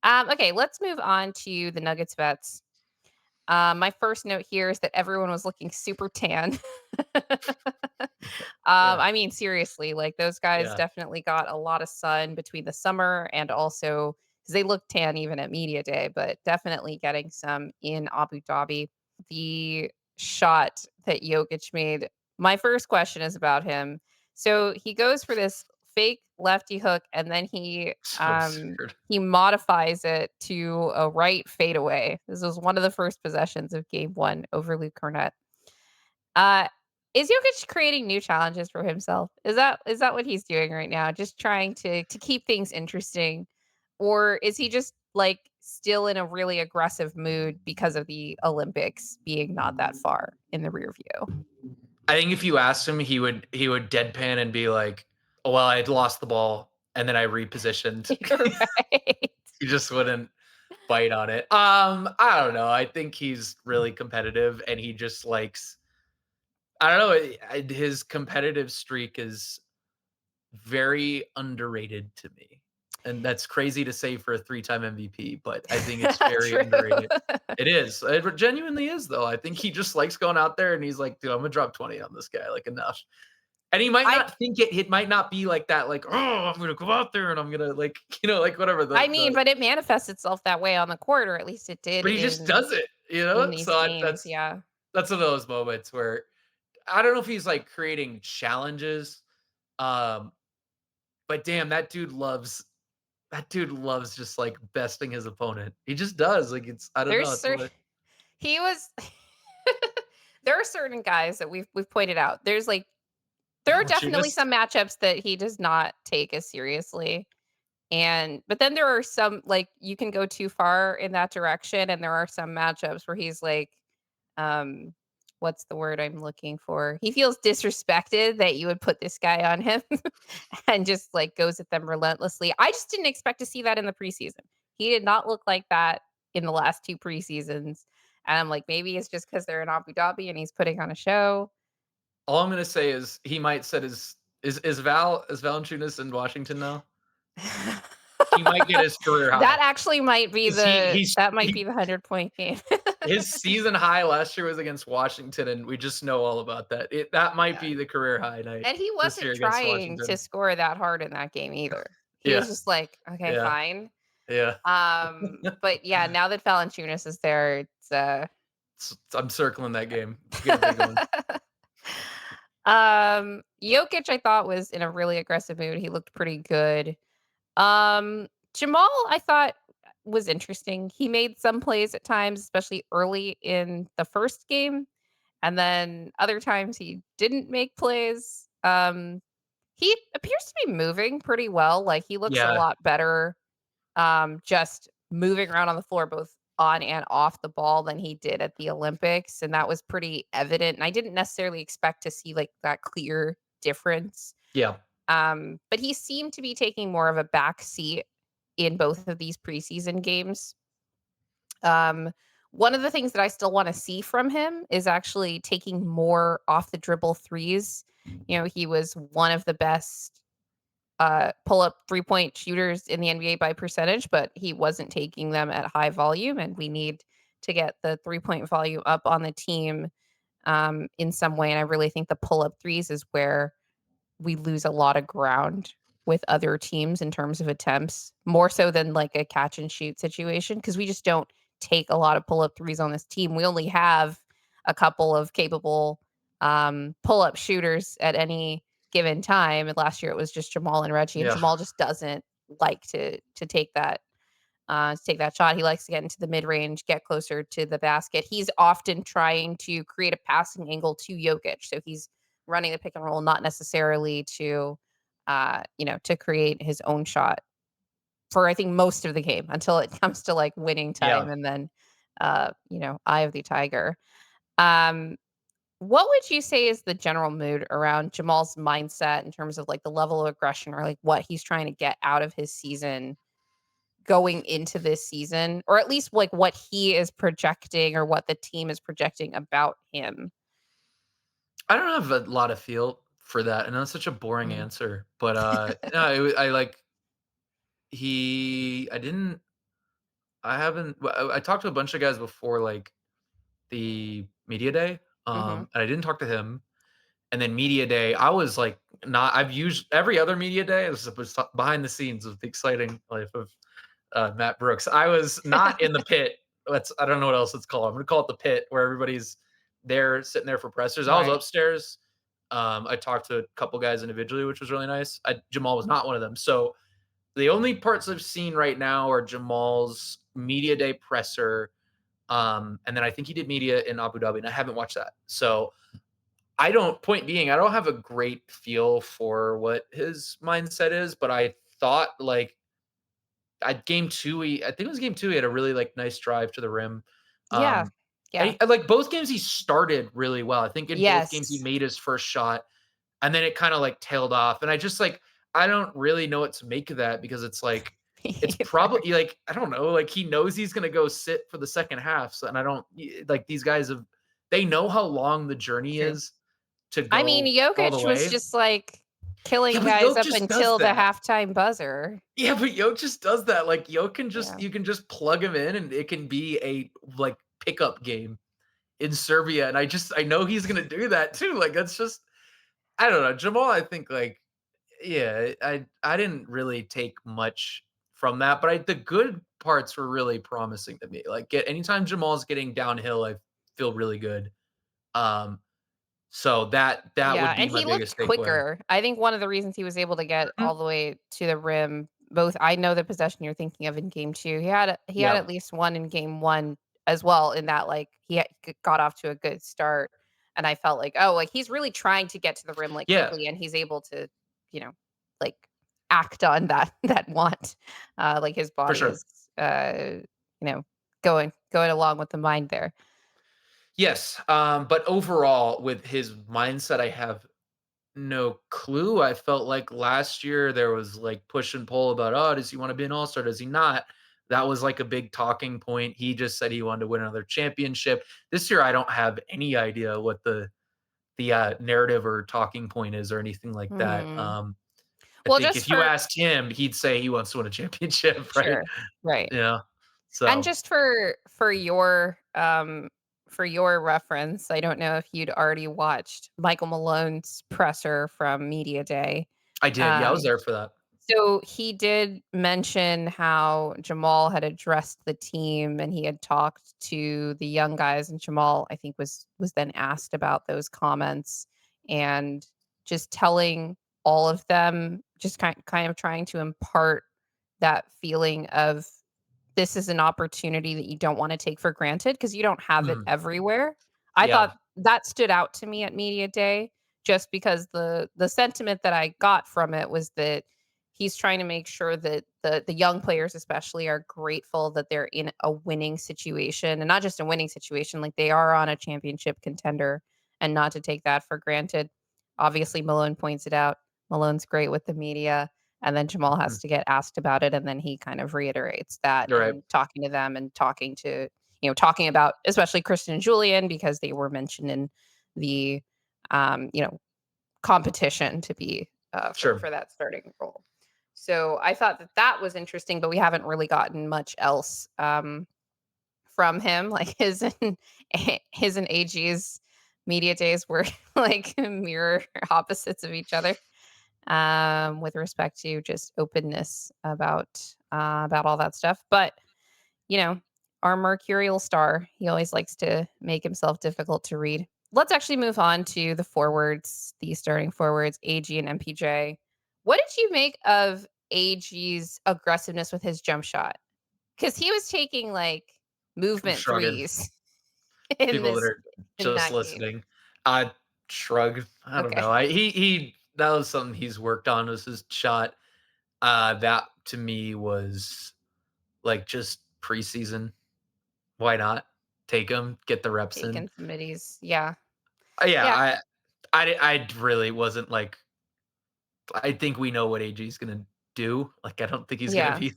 Okay, let's move on to the Nuggets bets. My first note here is that everyone was looking super tan. Yeah, I mean, seriously, like those guys yeah. definitely got a lot of sun between the summer and also because they look tan even at media day, but definitely getting some in Abu Dhabi. The shot that Jokic made. My first question is about him. So he goes for this fake lefty hook, and then So absurd. he modifies it to a right fadeaway. This was one of the first possessions of game 1 over Luke Kornet. Uh, is Jokic creating new challenges for himself? Is that what he's doing right now? Just trying to keep things interesting? Or is he just, like, still in a really aggressive mood because of the Olympics being not that far in the rear view? I think if you asked him, he would deadpan and be like, "Oh, well, I had lost the ball, and then I repositioned." You're right. He just wouldn't bite on it. I don't know. I think he's really competitive, and he just likes. I don't know. His competitive streak is very underrated to me, and that's crazy to say for a three-time MVP, but I think it's very True. underrated. It is. It genuinely is, though. I think he just likes going out there and he's like, "Dude, I'm gonna drop 20 on this guy, like, enough." And he might I not think it might not be like that, like, "Oh, I'm gonna go out there and I'm gonna, like," like, whatever, I mean, but it manifests itself that way on the court, or at least it did but he just in does it, these So, games, yeah. that's one of those moments where I don't know if he's, like, creating challenges, um, but damn, that dude loves just, like, besting his opponent. He just does, like, it's I don't There's know, it's cer what he was there are certain guys that we've pointed out. There are definitely Valanciunas? some matchups that he does not take as seriously, but then there are some, like, you can go too far in that direction, and there are some matchups where he's like, um, what's the word I'm looking for? He feels disrespected that you would put this guy on him and just, like, goes at them relentlessly. I just didn't expect to see that in the preseason. He did not look like that in the last 2 preseasons, and I'm like, maybe it's just because 'cause they're in Abu Dhabi and he's putting on a show. All I'm gonna say is he might set his is Valanciunas in Washington now? He might get his career That high actually might be 'cause that might be the 100-point game. his season high last year was against Washington, and we just know all about that. That might Yeah, be the career high night and he this year wasn't against trying to Washington. score that hard in that game either. He was Yeah, just like, "Okay, yeah, fine." yeah. But yeah, now that Valanciunas is there, I'm circling that game. It's gonna be a big one. Jokic I thought was in a really aggressive mood. He looked pretty good. Jamal I thought was interesting. He made some plays at times, especially early in the first game, and then other times he didn't make plays. He appears to be moving pretty well. Like he looks a Yeah, lot better just moving around on the floor both on and off the ball than he did at the Olympics, and that was pretty evident, and I didn't necessarily expect to see, like, that clear difference. yeah. But he seemed to be taking more of a back seat in both of these preseason games. Um, one of the things that I still wanna see from him is actually taking more off the dribble threes. You know, he was one of the best pull up 3-point shooters in the NBA by percentage, but he wasn't taking them at high volume, and we need to get the 3-point volume up on the team, in some way, and I really think the pull up threes is where we lose a lot of ground with other teams in terms of attempts, more so than, like, a catch and shoot situation, because we just don't take a lot of pull up threes on this team. We only have a couple of capable, pull up shooters at any given time, and last year it was just Jamal and Reggie, and Yeah. Jamal just doesn't like to take that shot. He likes to get into the mid range, get closer to the basket. He's often trying to create a passing angle to Jokic. So he's running the pick and roll, not necessarily to create his own shot for I think most of the game until it comes to like winning Yeah. time and then eye of the tiger. Um what would you say is the general mood around Jamal's mindset in terms of like the level of aggression or like what he's trying to get out of his season going into this season, or at least like what he is projecting or what the team is projecting about him. I don't have a lot of feel for that, and that's such a boring Mm. answer, but, no, I like I didn't I haven't. I talked to a bunch of guys before, like the media day, Mhm. and I didn't talk to him. And then media day, I was like, not. I've used every other media day. This was behind the scenes of the exciting life of Matt Brooks. I was not in the pit. I don't know what else it's called. I'm gonna call it the pit, where everybody's there sitting there for pressers. I was Right. upstairs. I talked to a couple guys individually, which was really nice. Jamal was not one of them. So the only parts I've seen right now are Jamal's media day presser. And then I think he did media in Abu Dhabi, and I haven't watched that. So I don't, point being, I don't have a great feel for what his mindset is, but I thought like at game two, I think it was game two, he had a really like nice drive to the rim. Yeah. Um, and Yeah. like both games, he started really well. I think in both games he Yes. made his first shot, and then it kind of like tailed off. And I just like, I don't really know what to make of that, because it's like, Me it's either. probably like, I don't know, like he knows he's gonna go sit for the second half. So, and I don't like, these guys have, they know how long the journey True. is to I mean, go all the Jokić was way. just, like, Yeah, killing but guys Yoke up just does until the that. halftime buzzer. Yeah, but Yoke just does that. Like Yoke can just, Yeah. you can just plug him in and it can be a like pickup game in Serbia. And I know he's gonna do that too. Like that's just, I don't know. Jamal, I think like, yeah, I didn't really take much from that, but the good parts were really promising to me. Like anytime Jamal's getting downhill, I feel really good. Um, so that Yeah, would be and my he looked biggest takeaway. quicker. I think one of the reasons he was able to get Mhm. all the way to the rim, both I know the possession you're thinking of in game 2. He had Yeah, at least one in game 1 as well in that, like, got off to a good start, and I felt like, "Oh, like, he's really trying to get to the rim, like, yeah, quickly," and he's able to, you know, like, act on that that want. Like, his for body sure. is, you know, going along with the mind there. Yes, but overall, with his mindset, I have no clue. I felt like last year there was like push and pull about, oh, does he want to be an all star? Does he not? That was like a big talking point. He just said he wanted to win another championship. This year, I don't have any idea what the narrative or talking point is or anything like that. Hmm. I Well, think just if you for asked him, he'd say he wants to win a championship, right? sure. Right. Yeah. And So just for your reference, I don't know if you'd already watched Michael Malone's presser from Media Day. I did. Yeah, I was Um, there for that. so he did mention how Jamal had addressed the team and he had talked to the young guys, and Jamal, I think, was then asked about those comments and just telling all of them, just kind of trying to impart that feeling of this is an opportunity that you don't wanna take for granted because you don't have it Mhm. everywhere. I Yeah, thought that stood out to me at media day just because the sentiment that I got from it was that he's trying to make sure that the young players especially are grateful that they're in a winning situation, and not just a winning situation, like, they are on a championship contender and not to take that for granted. Obviously, Malone points it out. Malone's great with the media. And then Jamal has mhm. to get asked about it, and then he kind of reiterates that You're right. in talking to them and talking about especially Kristen and Julian because they were mentioned in the, you know, competition to be, Sure. for that starting role. So I thought that that was interesting, but we haven't really gotten much else, from him. Like his and AG's media days were like mirror opposites of each other with respect to just openness about all that stuff. But you know, our mercurial star, he always likes to make himself difficult to read. Let's actually move on to the forwards, the starting forwards, AG and MPJ. What did you make of AG's aggressiveness with his jump shot? Because he was taking like I'm movement shrugging. threes in People that this are in just that game. listening. I shrug. I don't Okay. know. He that was something he's worked on, was his shot. That to me was like just preseason. Why not? Take him, get the reps in. Taking some middies. Yeah. Yeah, Yeah. I really wasn't like, I think we know what AG is gonna do. Like I don't think he's gonna Yeah. be,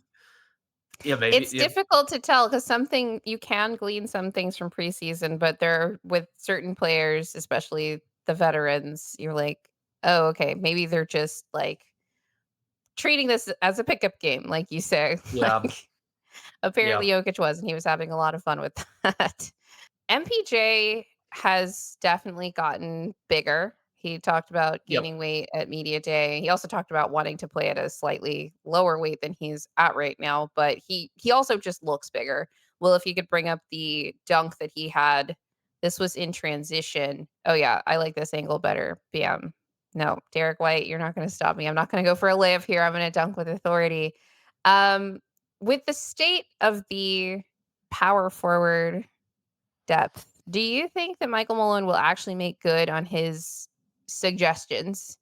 yeah, maybe, It's yeah, difficult to tell because something you can glean some things from preseason, but there with certain players, especially the veterans, you're like, "Oh, okay, maybe they're just, like, treating this as a pickup game," like you say, yeah. like, Apparently, Yeah. Jokić was, and he was having a lot of fun with that. MPJ has definitely gotten bigger. He talked about Yep. gaining weight at media day. He also talked about wanting to play at a slightly lower weight than he's at right now, but he also just looks bigger. Well, if you could bring up the dunk that he had, this was in transition. Oh yeah, I like this angle better. Bam. No, Derek White, you're not going to stop me. I'm not going to go for a layup here. I'm going to dunk with authority. Um, with the state of the power forward depth, do you think that Michael Malone will actually make good on his suggestions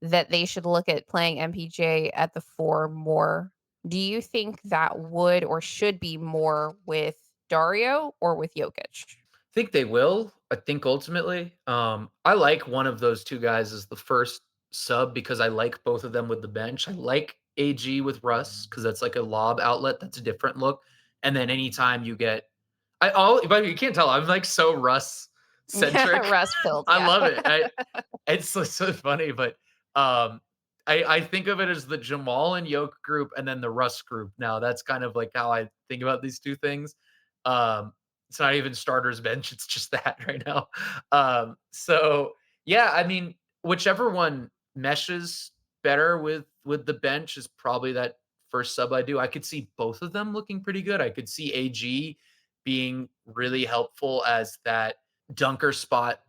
that they should look at playing MPJ at the 4 more? Do you think that would or should be more with Dario or with Jokic? Think they will. I think ultimately, I like one of those 2 guys as the first sub because I like both of them with the bench. I like AG with Russ because that's like a lob outlet that's a different look. And then anytime you get but you can't tell, I'm like so Russ centric. Rust filled, I yeah. love it. It's so funny, but um, I think of it as the Jamal and Yoke group and then the Russ group. Now that's kind of like how I think about these 2 things. Um, it's not even starters bench, it's just that right now. So yeah, I mean, whichever one meshes better with the bench is probably that first sub I do. I could see both of them looking pretty good. I could see AG being really helpful as that dunker spot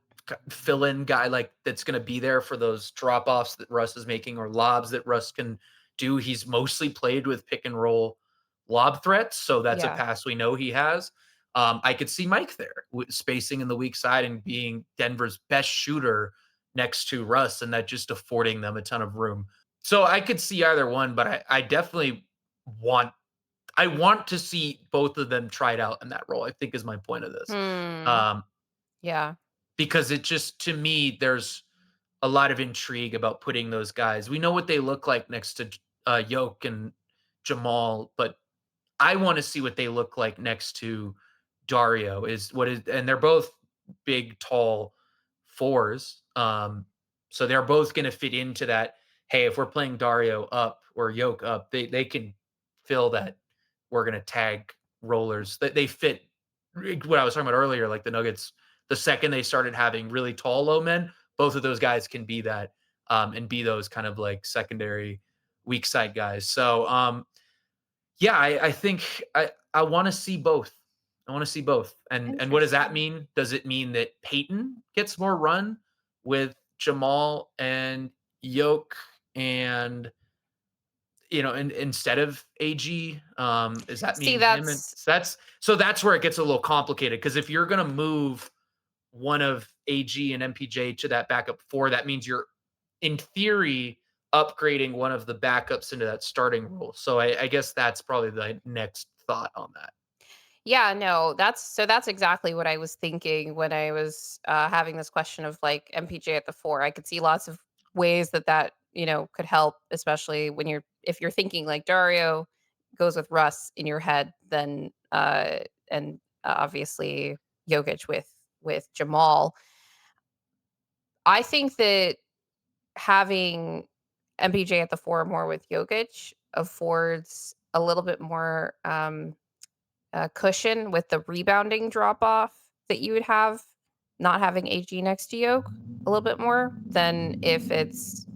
fill-in guy like that's going to be there for those drop-offs that Russ is making or lobs that Russ can do. He's mostly played with pick and roll lob threats, so that's a Yeah. pass we know he has. I could see Mike there spacing in the weak side and being Denver's best shooter next to Russ, and that just affording them a ton of room. So I could see either one, but I definitely want I want to see both of them tried out in that role. I think is my point of this. Hmm. Um, Yeah. because it just to me, there's a lot of intrigue about putting those guys. We know what they look like next to Yoke and Jamal, but I want to see what they look like next to Dario. And they're both big, tall fours. So they're both going to fit into that. Hey, if we're playing Dario up or Yoke up, they can fill that. We're going to tag rollers. They fit what I was talking about earlier, like the Nuggets. The second they started having really tall low men, both of those guys can be that and be those kind of like secondary weak side guys. So yeah, I think I want to see both. I want to see both. And what does that Interesting. mean? Does it mean that Peyton gets more run with Jamal and Yoke and and instead of AG? Does that See, mean him? And that's that's where it gets a little complicated because if you're gonna move one of AG and MPJ to that backup 4, that means you're in theory upgrading one of the backups into that starting role. So I guess that's probably the next thought on that. yeah, no, that's exactly what I was thinking when I was, having this question of, like, MPJ at the 4. I could see lots of ways that could help, especially when if you're thinking, like, Dario goes with Russ in your head, then, and, obviously Jokic with Jamal. I think that having MPJ at the 4 more with Jokic affords a little bit more, cushion with the rebounding drop off that you would have not having AG next to Yoke a little bit more than if it's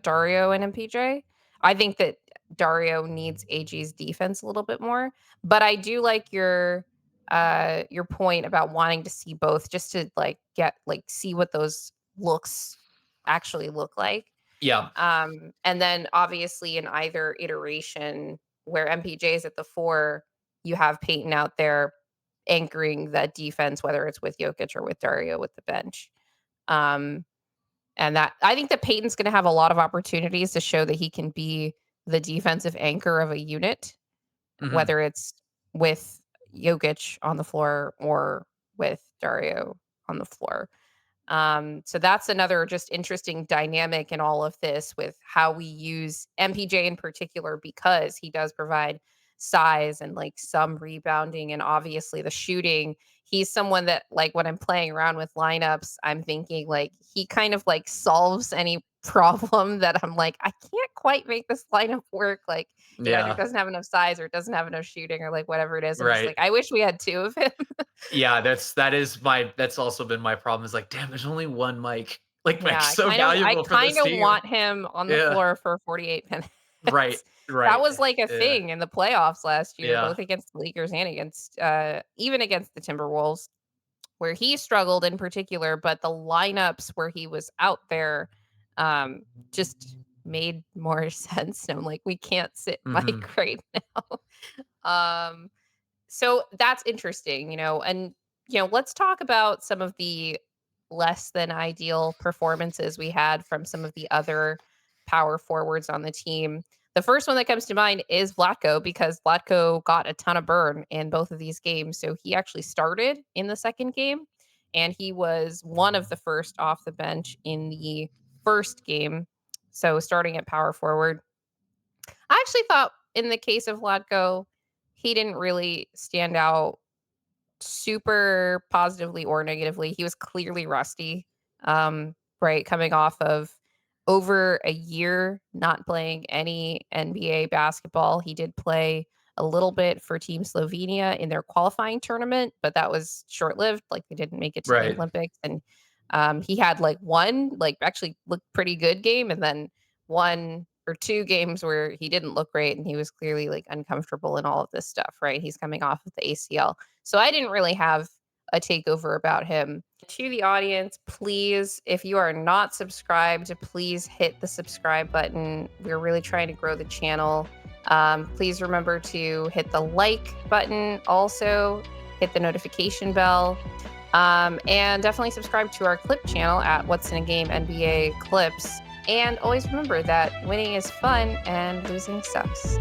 Dario and MPJ. I think that Dario needs AG's defense a little bit more, but I do like your point about wanting to see both just to see what those looks actually look like. Yeah. And then obviously in either iteration where MPJ is at the 4, you have Peyton out there anchoring that defense, whether it's with Jokic or with Dario with the bench. Um, and that I think that Peyton's gonna have a lot of opportunities to show that he can be the defensive anchor of a unit, Mhm. whether it's with Jokic on the floor or with Dario on the floor. So that's another just interesting dynamic in all of this with how we use MPJ in particular because he does provide size and like some rebounding and obviously the shooting. He's someone that like when I'm playing around with lineups, I'm thinking like he kind of like solves any problem that I'm like, I can't quite make this lineup work. Like it either Yeah. doesn't have enough size or it doesn't have enough shooting or like whatever it is. I'm just Right. like, I wish we had two of him. Yeah, that's also been my problem is like, damn, there's only one Mike. Like Yeah, Mike's so I valuable for this kinda team. want him on the Yeah. floor for 48 minutes. Right. That Right. was like a Yeah. thing in the playoffs last year, Yeah. both against the Lakers and against, even against the Timberwolves, where he struggled in particular, but the lineups where he was out there, um, just made more sense. And I'm like, "We can't sit Mhm. Mike right now." Um so that's interesting, and let's talk about some of the less than ideal performances we had from some of the other power forwards on the team. The first one that comes to mind is Vlatko because Vlatko got a ton of burn in both of these games. So he actually started in the second game and he was one of the first off the bench in the first game. So starting at power forward. I actually thought in the case of Vlatko, he didn't really stand out super positively or negatively. He was clearly rusty, right, coming off of over a year not playing any NBA basketball. He did play a little bit for Team Slovenia in their qualifying tournament, but that was short-lived. Like they didn't make it to the Right. Olympics, and he had like one like actually looked pretty good game, and then one or two games where he didn't look great, and he was clearly like uncomfortable and all of this stuff. Right, he's coming off of the ACL. So I didn't really have a takeover about him. To the audience, please, if you are not subscribed, please hit the subscribe button. We're really trying to grow the channel. Please remember to hit the like button. Also, hit the notification bell. And definitely subscribe to our clip channel at What's in a Game NBA Clips. And always remember that winning is fun and losing sucks.